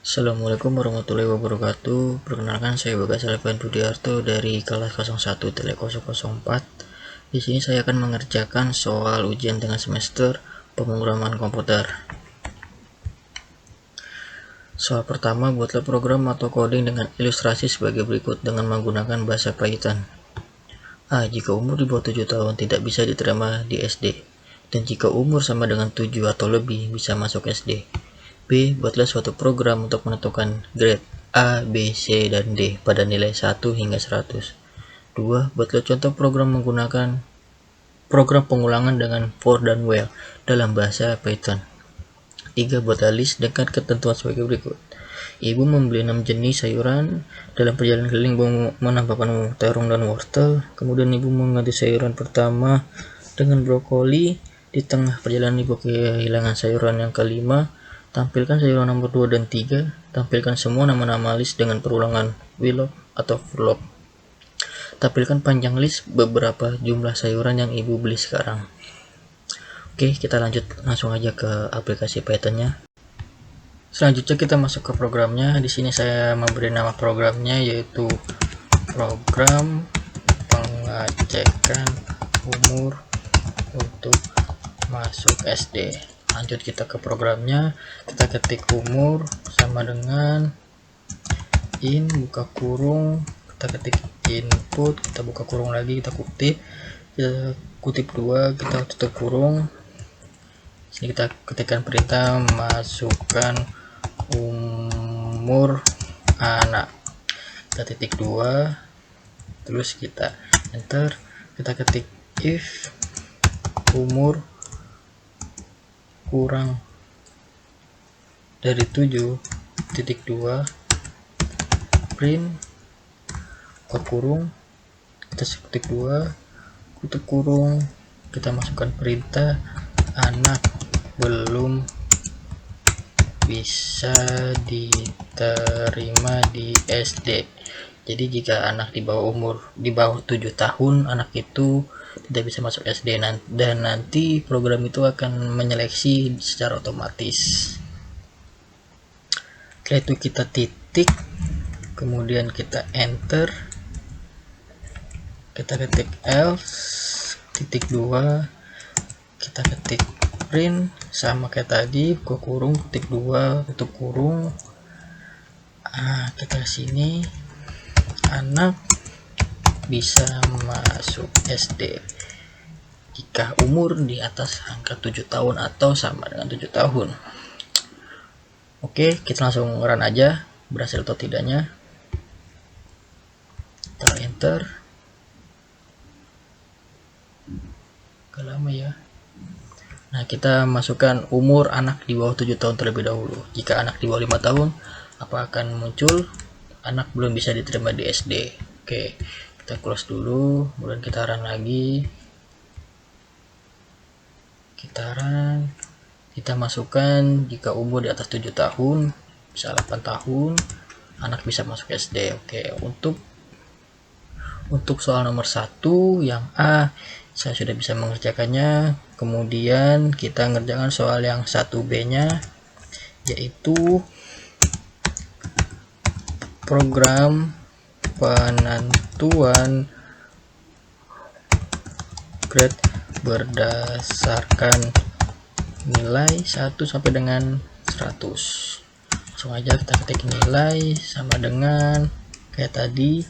Assalamualaikum warahmatullahi wabarakatuh. Perkenalkan, saya Bagas Alvan Budiarto dari kelas 01 Telek 004. Di sini saya akan mengerjakan soal ujian tengah semester pemrograman komputer. Soal pertama, buatlah program atau coding dengan ilustrasi sebagai berikut dengan menggunakan bahasa Python. A. Jika umur di bawah 7 tahun tidak bisa diterima di SD, dan jika umur sama dengan 7 atau lebih bisa masuk SD. B. Buatlah suatu program untuk menentukan grade A, B, C, dan D pada nilai 1 hingga 100. 2. Buatlah contoh program menggunakan program pengulangan dengan for dan while dalam bahasa Python. 3. Buatlah list dengan ketentuan sebagai berikut. Ibu membeli 6 jenis sayuran. Dalam perjalanan keliling, ibu menambahkan terung dan wortel. Kemudian ibu mengganti sayuran pertama dengan brokoli. Di tengah perjalanan ibu kehilangan sayuran yang kelima. Tampilkan sayuran nomor 2 dan 3. Tampilkan semua nama-nama list dengan perulangan while atau for loop. Tampilkan panjang list beberapa jumlah sayuran yang ibu beli sekarang. Oke, kita langsung aja ke aplikasi Python-nya. Selanjutnya kita masuk ke programnya. Di sini saya memberi nama programnya yaitu program pengecekan umur untuk masuk SD. Lanjut kita ke programnya, kita ketik umur sama dengan buka kurung, kita ketik input, kita buka kurung lagi, kita kutip 2, kita tutup kurung. Sini kita ketikkan perintah masukkan umur anak, kita titik 2, terus kita enter, kita ketik if umur kurang dari 7.2 print buka kurung, kita ketik 2, tutup kurung, kita masukkan perintah anak belum bisa diterima di SD. Jadi jika anak di bawah 7 tahun, anak itu tidak bisa masuk SD, dan nanti program itu akan menyeleksi secara otomatis. Setelah itu kita titik, kemudian kita enter, kita ketik else titik 2, kita ketik print sama kayak tadi, buka kurung, titik 2, tutup kurung. Kita sini anak bisa masuk SD jika umur di atas angka 7 tahun atau sama dengan 7 tahun. Oke, kita langsung run aja berhasil atau tidaknya. Kita enter. Agak lama ya. Nah, kita masukkan umur anak di bawah 7 tahun terlebih dahulu. Jika anak di bawah 5 tahun, apa akan muncul? Anak belum bisa diterima di SD. Oke, kita close dulu, kemudian kita run lagi. Kita masukkan jika umur di atas 7 tahun, bisa 8 tahun, anak bisa masuk SD. Oke, untuk soal nomor 1 yang A, saya sudah bisa mengerjakannya. Kemudian kita ngerjakan soal yang 1B-nya, yaitu program penentuan grade berdasarkan nilai 1 sampai dengan 100. Langsung aja kita ketik nilai sama dengan kayak tadi,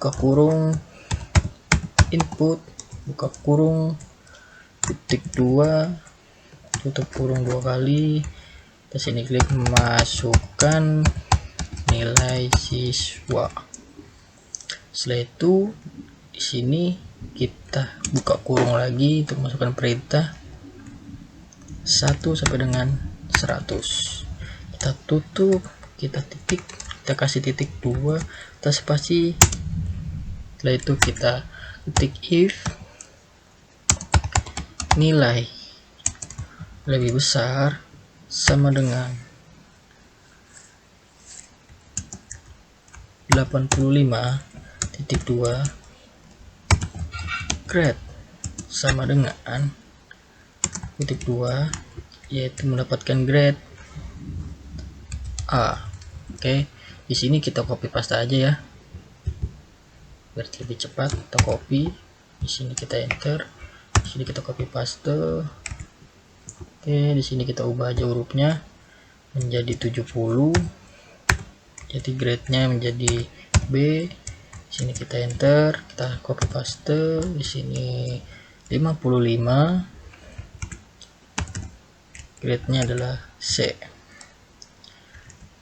buka kurung, input, buka kurung, titik 2, tutup kurung 2 kali. Kita sini klik masukkan nilai siswa. Setelah itu di sini kita buka kurung lagi untuk masukkan perintah 1 sampai dengan 100. Kita tutup, kita kasih titik 2, kita spasi. Setelah itu kita ketik if nilai lebih besar sama dengan 85.2, grade sama dengan titik 2, yaitu mendapatkan grade A. Oke, di sini kita copy paste aja ya, biar lebih cepat. Kita copy, di sini kita enter, di sini kita copy paste. Oke, di sini kita ubah aja hurufnya menjadi 70, jadi grade-nya menjadi B. Di sini kita enter, kita copy paste, di sini 55, grade-nya adalah C.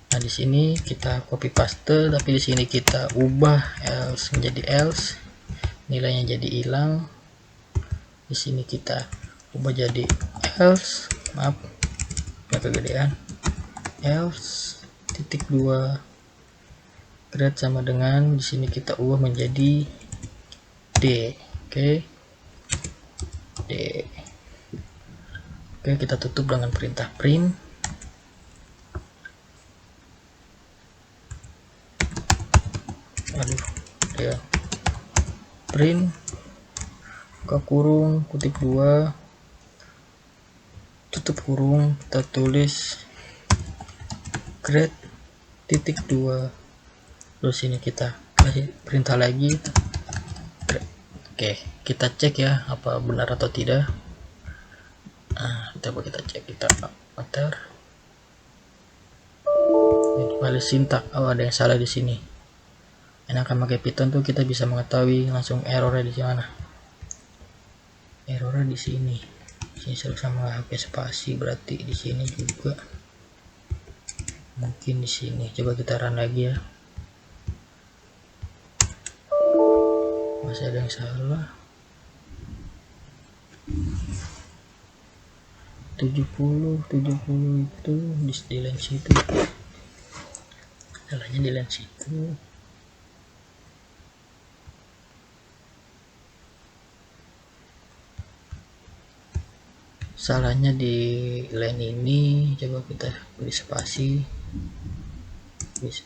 Nah, di sini kita copy paste, tapi di sini kita ubah else menjadi else, nilainya jadi hilang. Di sini kita ubah jadi else, maaf ya kegedean, else titik 2 grade sama dengan, di sini kita ubah menjadi D. Oke, D. Oke, kita tutup dengan perintah print. Ya, print buka kurung kutip 2 tutup kurung, kita tulis grade titik 2, terus ini kita kasih perintah lagi. Oke, kita cek ya apa benar atau tidak. Nah, kita cek, kita enter. Ini file sintak, ada yang salah di sini. Enakan pakai Python tuh kita bisa mengetahui langsung errornya di mana. Errornya di sini. Sini sama HP spasi, berarti di sini juga. Mungkin di sini. Coba kita run lagi ya. Masih ada yang salah. 70 itu di line situ. Salahnya di line situ. Salahnya di line ini, coba kita beri spasi, kita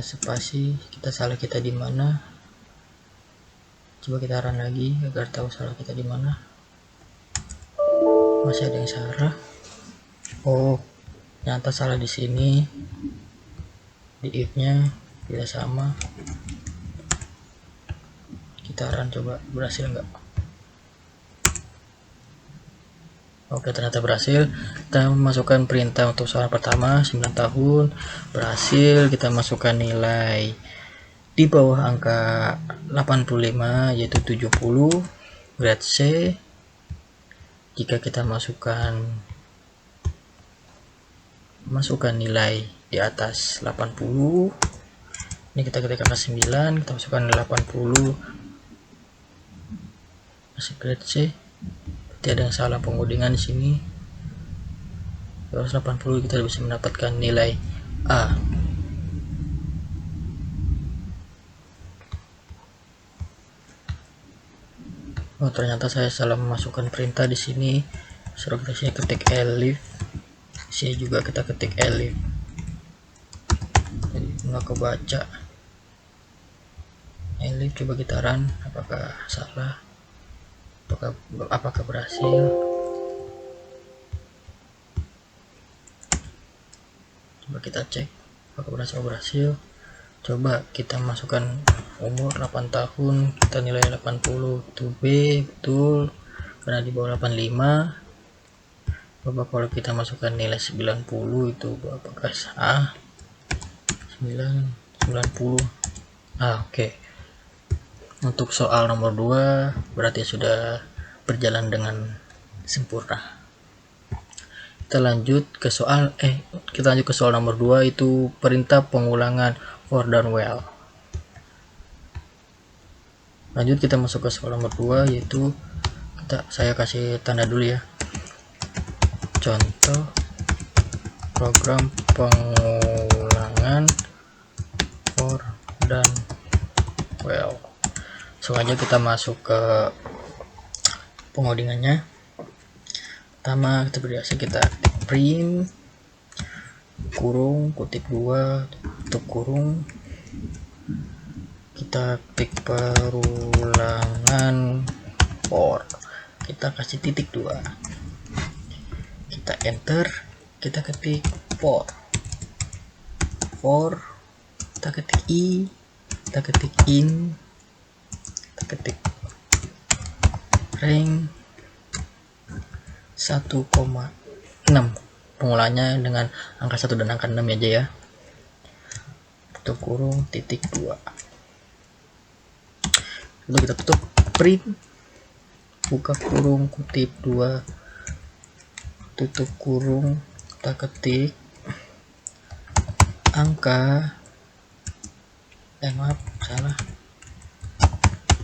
spasi, kita salah kita di mana. Coba kita run lagi agar tahu salah kita di mana. Masih ada yang salah. Oh, ternyata salah di sini. Di if-nya tidak sama. Kita run, coba berhasil nggak? Oke, ternyata berhasil. Kita masukkan perintah untuk soal pertama 9 tahun, berhasil. Kita masukkan nilai di bawah angka 85 yaitu 70, grade C. Jika kita masukkan nilai di atas 80, ini kita ketik angka 9, kita masukkan 80, masih grade C. Berarti ada yang salah pengodingan di sini. 280 kita bisa mendapatkan nilai A. Oh, ternyata saya salah memasukkan perintah di sini. Suruh kita sini ketik elif. Di sini juga kita ketik elif. Jadi nggak kebaca. Elif, coba kita run. Apakah salah? Apakah berhasil? Coba kita cek apakah berhasil. Coba kita masukkan umur 8 tahun, kita nilai 80 itu B, betul, karena di bawah 85. Coba kalau kita masukkan nilai 90 itu apakah A? 90. Oke. Untuk soal nomor 2 berarti sudah berjalan dengan sempurna. Kita lanjut ke soal nomor 2, itu perintah pengulangan for done well. Lanjut kita masuk ke soal nomor 2, yaitu saya kasih tanda dulu ya. Contoh program pengulangan for done well. Aja kita masuk ke pengodingannya. Pertama kita berhasil, kita print kurung kutip 2 tutup kurung, kita klik perulangan for. kita kasih titik 2, kita enter, kita ketik for, kita ketik i, kita ketik in, kita ketik rank 1,6, pengulangnya dengan angka 1 dan angka 6 aja ya, tutup kurung titik 2, lalu kita tutup print, buka kurung kutip 2, tutup kurung, kita ketik angka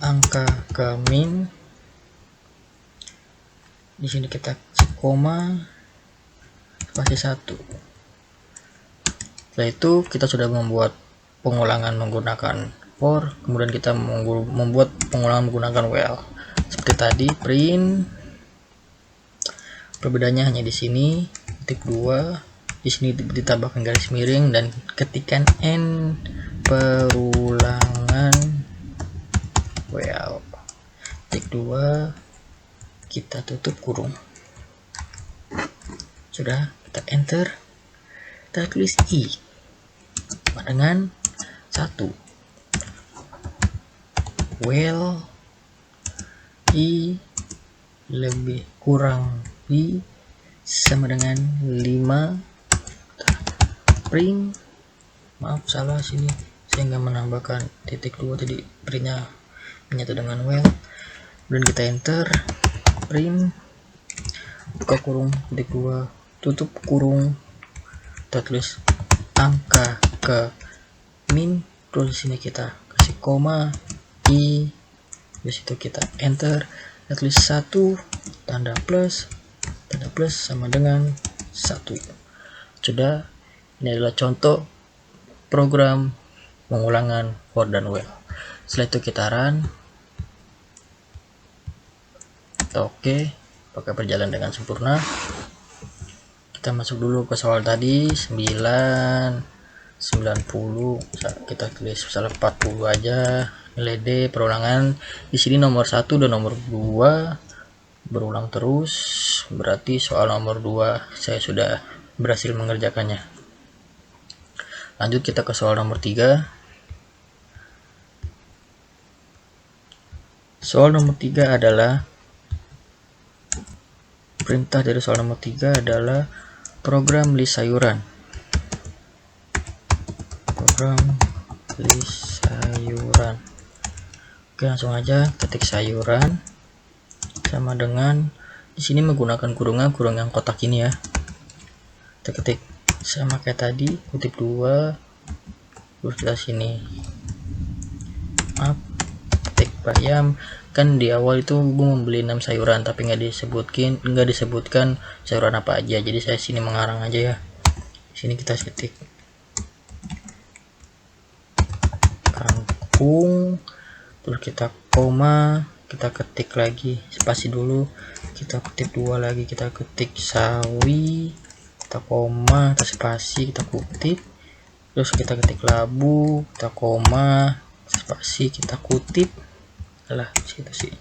angka ke min, di sini kita kasih koma spasi 1. Setelah itu kita sudah membuat pengulangan menggunakan for, kemudian kita membuat pengulangan menggunakan while seperti tadi. Print, perbedaannya hanya di sini titik 2, di sini ditambahkan garis miring dan ketikan n perulangan while titik 2, kita tutup kurung. Sudah, kita enter, kita tulis i sama dengan 1, while i lebih kurang i sama dengan 5, print, maaf salah sini saya nggak menambahkan titik 2 tadi, printnya menyatu dengan while, dan kita enter, print, buka kurung titik 2, tutup kurung, kita tulis angka ke min, terus di sini kita kasih koma i, di situ kita enter, kita tulis 1 tanda plus sama dengan 1. Sudah, ini adalah contoh program pengulangan for dan while. Setelah itu kita run. Oke, apakah berjalan dengan sempurna? Kita masuk dulu ke soal tadi 90, kita tulis misalnya 40 aja. Nilai D perulangan di sini nomor 1 dan nomor 2 berulang terus, berarti soal nomor 2 saya sudah berhasil mengerjakannya. Lanjut kita ke soal nomor 3. Soal nomor 3 adalah perintah dari soal nomor 3 adalah program list sayuran. Program list sayuran. Oke, langsung aja ketik sayuran sama dengan di sini menggunakan kurung yang kotak ini ya. Kita ketik sama kayak tadi, kutip 2, terus kita sini ketik bayam. Kan di awal itu gue membeli 6 sayuran tapi nggak disebutkan sayuran apa aja, jadi saya sini mengarang aja ya. Sini kita ketik kangkung, terus kita koma, kita ketik lagi spasi dulu, kita ketik 2 lagi, kita ketik sawi, kita koma, kita spasi, kita kutip, terus kita ketik labu, kita koma, spasi, kita kutip, situ sih,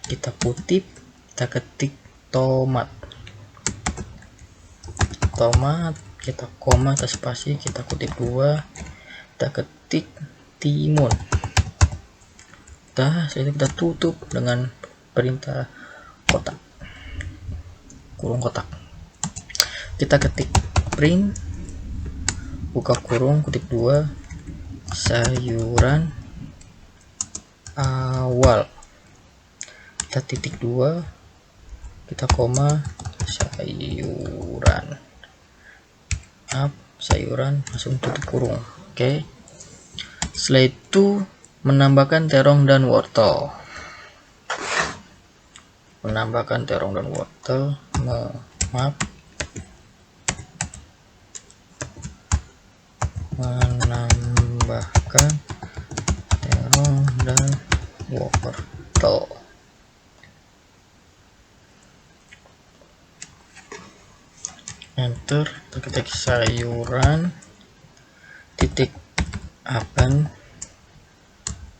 kita kutip, kita ketik tomat, kita koma, kita spasi, kita kutip 2, kita ketik timun. Setelah itu kita tutup dengan perintah kotak, kurung kotak. Kita ketik print, buka kurung kutip 2, sayuran awal, kita titik 2, kita koma, sayuran sayuran, langsung tutup kurung. Oke. Setelah itu menambahkan terong dan wortel. Menambahkan terong dan wortel, menambahkan terong dan wortel. Enter, kita ketik sayuran titik akan,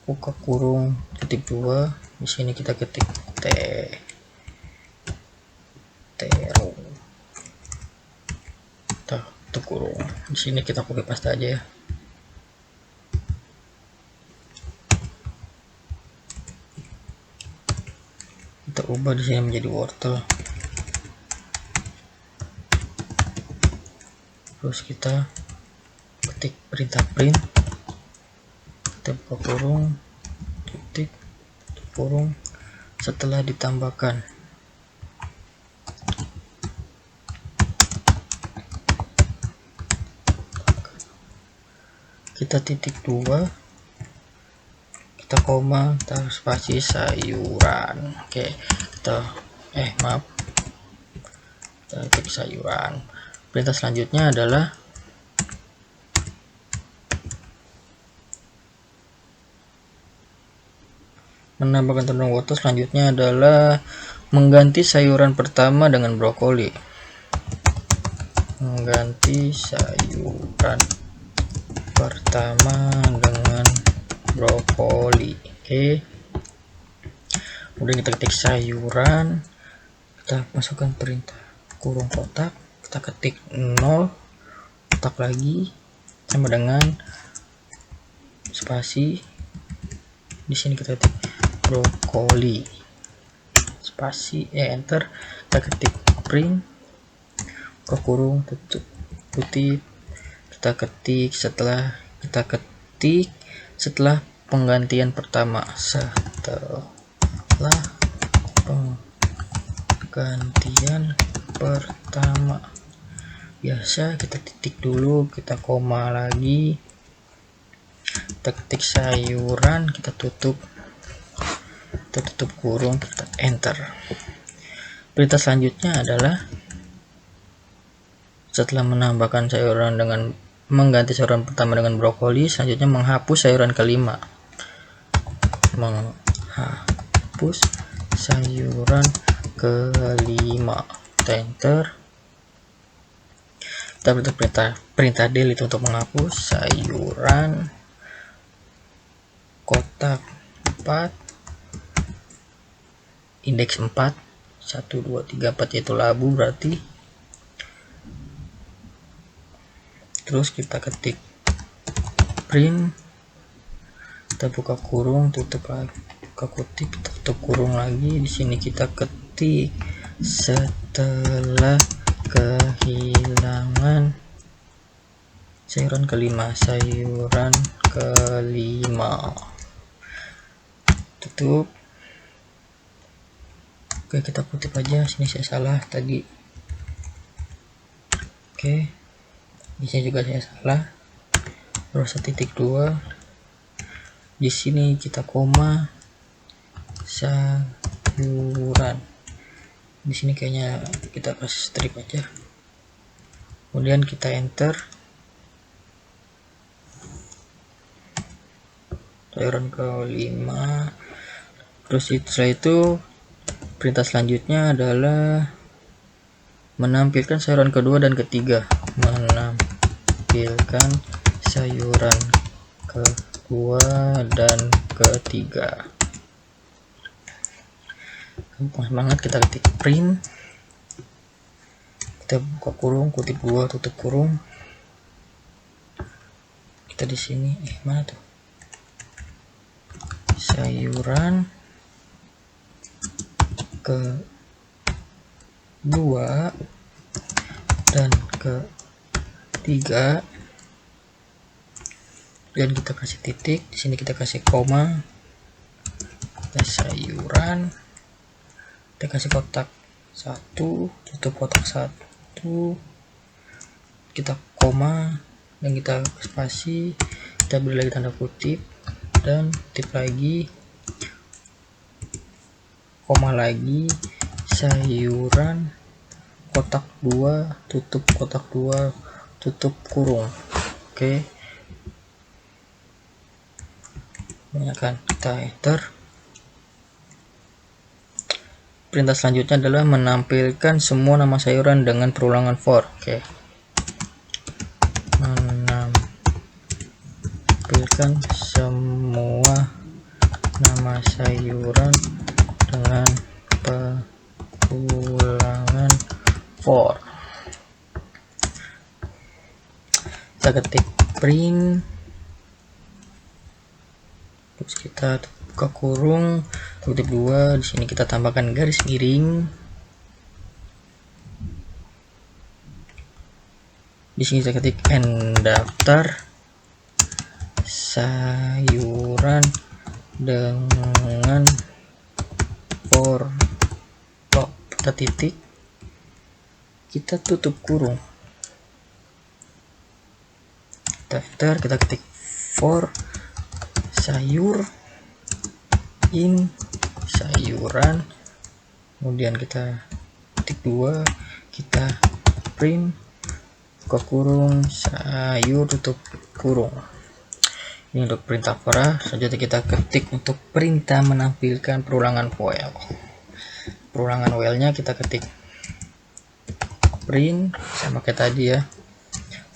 buka kurung titik 2, di sini kita ketik T, tutup kurung. Di sini kita copy paste aja ya. Kita ubah di sini menjadi wortel. Terus kita ketik perintah print, kita buka kurung, titik, tutup kurung, setelah ditambahkan. Kita titik 2, kita koma, kita spasi sayuran. Oke, kita maaf, kita ketik sayuran. Perintah selanjutnya adalah menambahkan tanduk wortel. Selanjutnya adalah mengganti sayuran pertama dengan brokoli. Mengganti sayuran pertama dengan brokoli. Oke. Kemudian kita ketik sayuran, kita masukkan perintah kurung kotak, kita ketik 0, kotak lagi sama dengan spasi. Di sini kita ketik brokoli, spasi, enter, kita ketik print, ke kurung, tutup kutip, kita ketik setelah penggantian pertama, biasa kita titik dulu, kita koma lagi, kita ketik sayuran, kita tutup kurung, kita enter. Perintah selanjutnya adalah setelah menambahkan sayuran dengan mengganti sayuran pertama dengan brokoli, selanjutnya menghapus sayuran kelima. Menghapus sayuran kelima, enter. Kita perintah delete untuk menghapus sayuran kotak 4, indeks 4, 1, 2, 3, 4 yaitu labu berarti. Terus kita ketik print, kita buka kurung, tutup lagi, buka kutip, tutup kurung lagi. Di sini kita ketik setelah kehilangan sayuran kelima, tutup. Oke, kita kutip aja, sini saya salah tadi. Oke, di sini juga saya salah. Terus titik 2, di sini kita koma sayuran. Di sini kayaknya kita kasih strip aja. Kemudian kita enter. Sayuran kelima. Terus setelah itu perintah selanjutnya adalah menampilkan sayuran kedua dan ketiga. Menampilkan sayuran kedua dan ketiga. Gampang banget, kita ketik print, kita buka kurung, kutip 2, tutup kurung. Kita di sini mana tuh? Sayuran kedua dan ketiga, dan kita kasih titik. Di sini kita kasih koma, kita sayuran, kita kasih kotak 1, tutup kotak 1, kita koma dan kita spasi, kita beri lagi tanda kutip dan tip lagi, koma lagi, sayuran kotak 2, tutup kotak 2, tutup kurung. Oke, banyak kan, kita enter. Perintah selanjutnya adalah menampilkan semua nama sayuran dengan perulangan for. Oke, menampilkan semua nama sayuran dengan perulangan for. kita ketik print, terus kita buka kurung, kutip 2, di sini kita tambahkan garis miring. Di sini saya ketik N daftar sayuran dengan for loop, kita titik, kita tutup kurung. Daftar, kita ketik for sayur in sayuran, kemudian kita ketik 2, kita print, buka kurung, sayur, tutup kurung. Ini untuk perintah for. Selanjutnya kita ketik untuk perintah menampilkan perulangan while. Perulangan while-nya kita ketik print sama kayak tadi ya,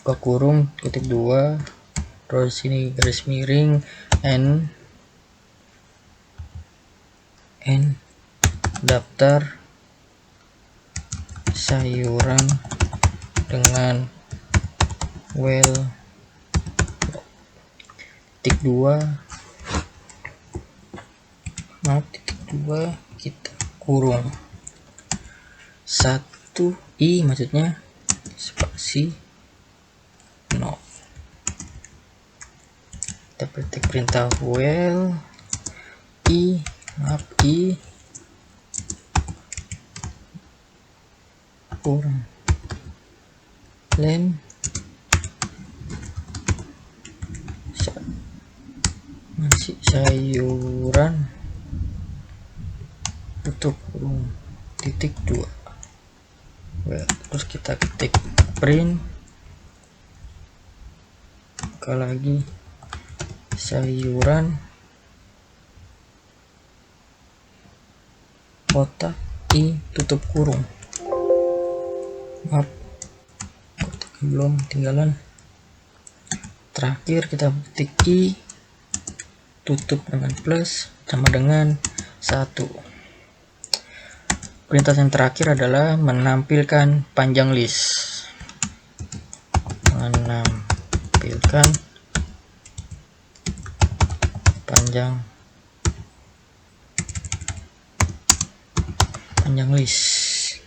buka kurung, kutip 2, terus sini garis miring n daftar sayuran dengan while titik 2 kita kurung 1 i, maksudnya spasi no. Kita ketik perintah while i kurang len masih sayuran, tutup kurung titik 2. Terus kita ketik print, buka lagi sayuran kotak i, tutup kurung. Maaf, kotak belum tinggalan. Terakhir kita ketik i, tutup dengan plus sama dengan 1. Perintah yang terakhir adalah menampilkan panjang list. Menampilkan panjang list.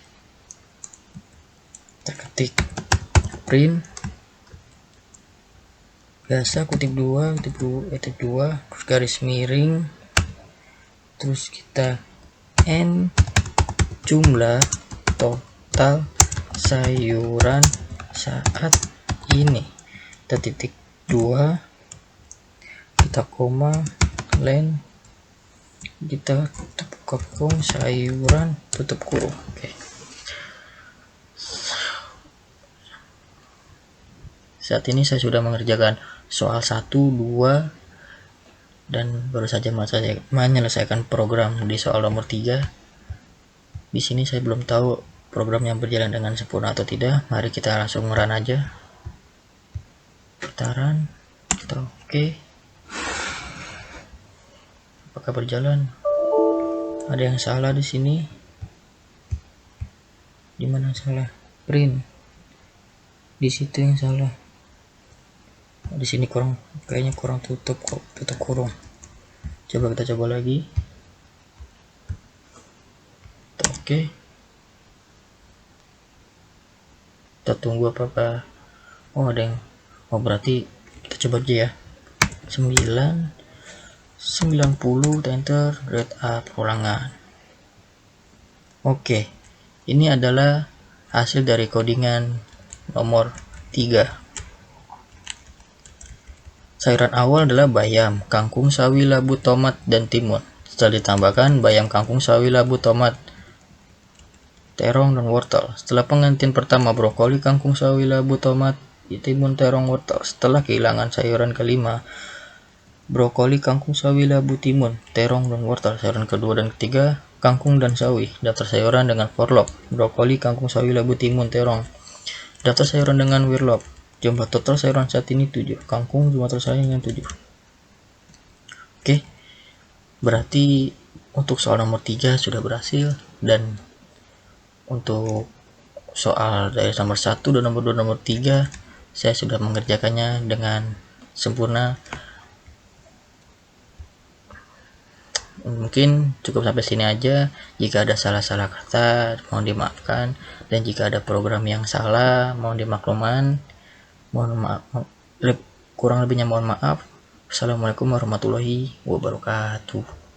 Kita ketik print, biasa kutip 2, terus garis miring, terus kita n jumlah total sayuran saat ini, kita titik 2, kita koma len, kita buka kurung sayuran, tutup kurung. Oke. Saat ini saya sudah mengerjakan soal 1, 2, dan baru saja menyelesaikan program di soal nomor 3. Di sini saya belum tahu programnya berjalan dengan sempurna atau tidak. Mari kita langsung run aja. Kita run, kita oke. Apakah berjalan? Ada yang salah di sini. Di mana salah? Print. Di situ yang salah. Di sini kayaknya kurang tutup kurung. Coba kita coba lagi. Oke. Kita tunggu apakah ada yang berarti kita coba aja ya. 90 enter grade A perulangan. Oke. Ini adalah hasil dari codingan nomor 3. Sayuran awal adalah bayam, kangkung, sawi, labu, tomat, dan timun. Setelah ditambahkan bayam, kangkung, sawi, labu, tomat, terong, dan wortel. Setelah pengantian pertama brokoli, kangkung, sawi, labu, tomat, timun, terong, wortel. Setelah kehilangan sayuran kelima, brokoli, kangkung, sawi, labu, timun, terong, dan wortel. Sayuran kedua dan ketiga, kangkung dan sawi. Daftar sayuran dengan for loop, brokoli, kangkung, sawi, labu, timun, terong. Daftar sayuran dengan while loop. Jumlah total sayuran saat ini 7. Kangkung jumlah total sayuran 7. Oke. Berarti untuk soal nomor 3 sudah berhasil, dan untuk soal dari nomor 1 dan nomor 2 nomor 3 saya sudah mengerjakannya dengan sempurna. Mungkin cukup sampai sini aja. Jika ada salah-salah kata mohon dimaafkan, dan jika ada program yang salah mohon dimaklumkan. Mohon maaf, kurang lebihnya mohon maaf. Assalamualaikum warahmatullahi wabarakatuh.